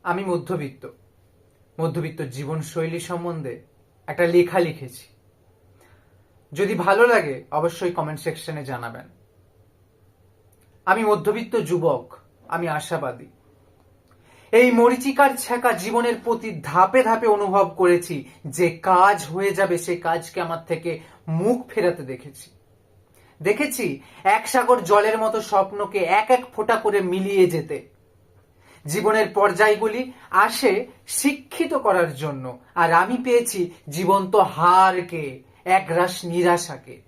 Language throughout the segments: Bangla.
আমি মধ্যবিত্ত জীবনশৈলী সম্বন্ধে একটা লেখা লিখেছি। যদি ভালো লাগে অবশ্যই কমেন্ট সেকশনে জানাবেন। আমি মধ্যবিত্ত যুবক, আমি আশাবাদী। এই মরীচিকার ছ্যাঁকা জীবনের প্রতি ধাপে ধাপে অনুভব করেছি যে কাজ হয়ে যাবে সে কাজকে আমার থেকে মুখ ফেরাতে দেখেছি এক সাগর জলের মতো স্বপ্নকে এক এক ফোঁটা করে মিলিয়ে যেতে। জীবনের পর্যায়গুলি আসে শিক্ষিত করার জন্য, আর আমি পেয়েছি জীবন্ত হারকে, একরাশ নিরাশাকে।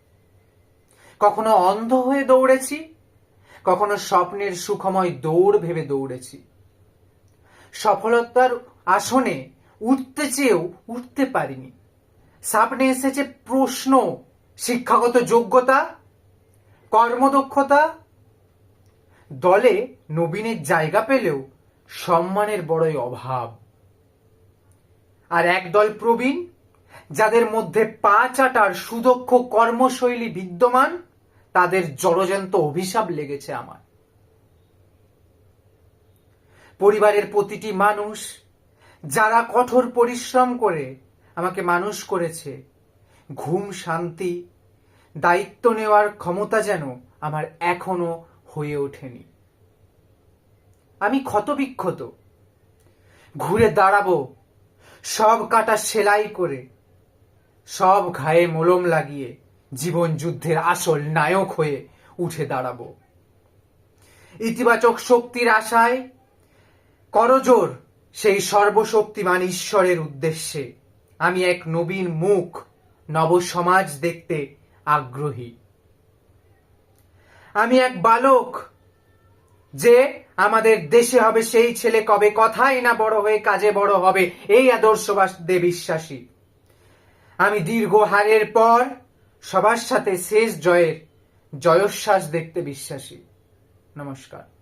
কখনো অন্ধ হয়ে দৌড়েছি, কখনো স্বপ্নের সুখময় দৌড় ভেবে দৌড়েছি। সফলতার আসনে উঠতে চেয়েও উঠতে পারিনি। সামনে এসেছে প্রশ্ন, শিক্ষাগত যোগ্যতা, কর্মদক্ষতা, দলে নবীনের জায়গা পেলেও সম্মানের বড়ই অভাব। আর একদল প্রবীণ যাদের মধ্যে পা চাটার সুদক্ষ কর্মশৈলী বিদ্যমান, তাদের জলজন্ত অভিশাপ লেগেছে আমার। পরিবারের প্রতিটি মানুষ যারা কঠোর পরিশ্রম করে আমাকে মানুষ করেছে, ঘুম, শান্তি, দায়িত্ব নেওয়ার ক্ষমতা যেন আমার এখনো হয়ে ওঠেনি। আমি ক্ষতবিক্ষত, ঘুরে দাঁড়াবো সব কাটা সেলাই করে, সব ঘায়ে মলম লাগিয়ে জীবন যুদ্ধের আসল নায়ক হয়ে উঠে দাঁড়াবো। ইতিবাচক শক্তির আশায় করজোর সেই সর্বশক্তিমান ঈশ্বরের উদ্দেশ্যে আমি এক নবীন মুখ, নব সমাজ দেখতে আগ্রহী। আমি এক বালক যে আমাদের দেশে হবে সেই ছেলে কবে কথাই না বড় হয়ে কাজে বড় হবে, এই আদর্শবাদে বিশ্বাসী। আমি দীর্ঘ হারের পর সবার সাথে শেষ জয়ের জয়োচ্ছ্বাস দেখতে বিশ্বাসী। নমস্কার।